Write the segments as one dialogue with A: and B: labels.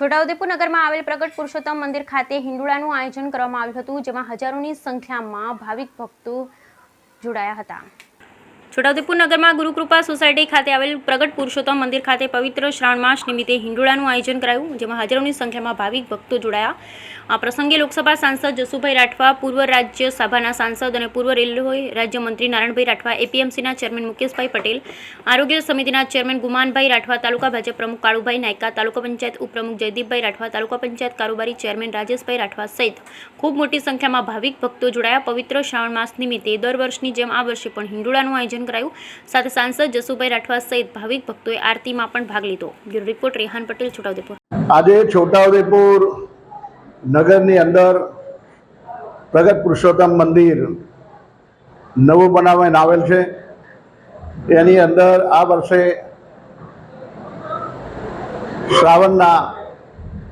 A: છોટાઉદેપુર નગરમાં આવેલ પ્રગટ પુરુષોત્તમ મંદિર ખાતે હિંડોળાનું આયોજન કરવામાં આવ્યું હતું, જેમાં હજારોની સંખ્યામાં ભાવિક ભક્તો જોડાયા હતા। છોટાઉદેપુર નગરમાં ગુરુકૃપા સોસાયટી ખાતે આવેલ પ્રગટ પુરુષોત્તમ મંદિર ખાતે પવિત્ર શ્રાવણ માસ નિમિત્તે હિંડોળાનું આયોજન કરાયું, જેમાં હજારોની સંખ્યામાં ભાવિક ભક્તો જોડાયા। આ પ્રસંગે લોકસભા સાંસદ જસુભાઈ રાઠવા, પૂર્વ રાજ્યસભાના સાંસદ અને પૂર્વ રેલવે રાજ્યમંત્રી નારાયણભાઈ રાઠવા, એપીએમસીના ચેરમેન મુકેશભાઈ પટેલ, આરોગ્ય સમિતિના ચેરમેન ગુમાનભાઈ રાઠવા, તાલુકા ભાજપ પ્રમુખ કાળુભાઈ નાયકા, તાલુકા પંચાયત ઉપપ્રમુખ જયદીપભાઈ રાઠવા, તાલુકા પંચાયત કારોબારી ચેરમેન રાજેશભાઈ રાઠવા સહિત ખૂબ મોટી સંખ્યામાં ભાવિક ભક્તો જોડાયા। પવિત્ર શ્રાવણ માસ નિમિત્તે દર વર્ષની જેમ આ વર્ષે પણ હિંડોળાનું આયોજન કરાયું। સાથે સાંસદ જસુભાઈ રાઠવા સહિત ભાવિક ભક્તોએ આરતીમાં પણ ભાગ લીધો। Bureau report Rehan Patel, Chhotaudepur.
B: આજે છોટાઉદેપુર નગરની અંદર પ્રગટ પુરુષોત્તમ મંદિર નવું બનાવવામાં આવેલ છે। એની અંદર આ વર્ષે શ્રાવણના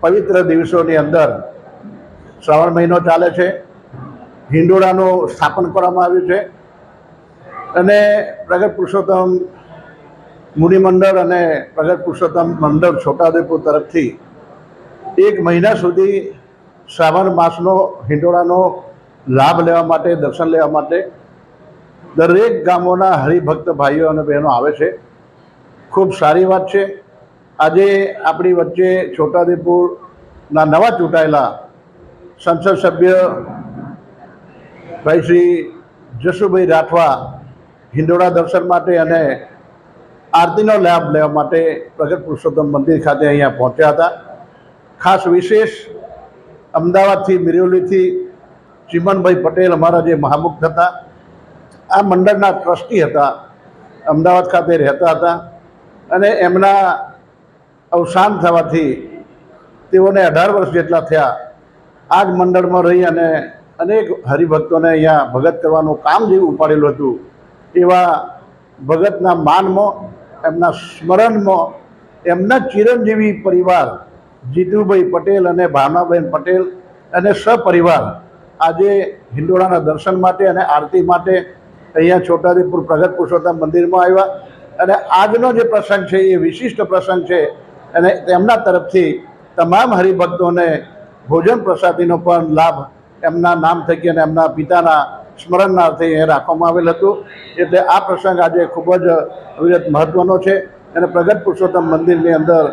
B: પવિત્ર દિવસોની અંદર શ્રાવણ મહિનો ચાલે છે, હિંડોળાનું સ્થાપન કરવામાં આવ્યું છે અને પ્રગટ પુરુષોત્તમ મુનિ મંડળ અને પ્રગટ પુરુષોત્તમ મંડળ છોટાઉદેપુર તરફથી 1 મહિના સુધી શ્રાવણ માસનો હિંડોળાનો લાભ લેવા માટે, દર્શન લેવા માટે દરેક ગામોના હરિભક્ત ભાઈઓ અને બહેનો આવે છે। ખૂબ સારી વાત છે। આજે આપણી વચ્ચે છોટાઉદેપુરના નવા ચૂંટાયેલા સંસદ સભ્ય ભાઈ શ્રી જસુભાઈ રાઠવા હિંડોળા દર્શન માટે અને આરતીનો લાભ લેવા માટે પ્રગટ પુરુષોત્તમ મંદિર ખાતે અહીંયા પહોંચ્યા હતા। ખાસ વિશેષ અમદાવાદથી, મિરોલીથી ચિમનભાઈ પટેલ અમારા જે મહામુખ હતા, આ મંડળના ટ્રસ્ટી હતા, અમદાવાદ ખાતે રહેતા હતા અને એમના અવસાન થવાથી તેઓને 18 વર્ષ જેટલા થયા। આ જ મંડળમાં રહી અને અનેક હરિભક્તોને અહીંયા ભગત કરવાનું કામ જે ઉપાડેલું હતું, એવા ભગતના માનમાં, એમના સ્મરણમાં એમના ચિરંજીવી પરિવાર જીતુભાઈ પટેલ અને ભાવનાબેન પટેલ અને સપરિવાર આજે હિંડોળાના દર્શન માટે અને આરતી માટે અહીંયા છોટાઉદેપુર પ્રગટ પુરુષોત્તમ મંદિરમાં આવ્યા અને આજનો જે પ્રસંગ છે એ વિશિષ્ટ પ્રસંગ છે અને તેમના તરફથી તમામ હરિભક્તોને ભોજન પ્રસાદીનો પણ લાભ એમના નામ થકી અને એમના પિતાના સ્મરણનાર્થે એ રાખવામાં આવેલ હતું। એટલે આ પ્રસંગ આજે ખૂબ જ મહત્ત્વનો છે અને પ્રગટ પુરુષોત્તમ મંદિરની અંદર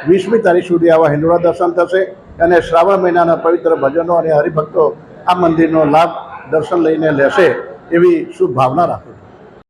B: 20મી તારીખ સુધી આવા હિંડોળા દર્શન થશે અને શ્રાવણ મહિનાના પવિત્ર ભજનો અને હરિભક્તો આ મંદિરનો લાભ દર્શન લઈને લેશે એવી શુભ ભાવના રાખું છું।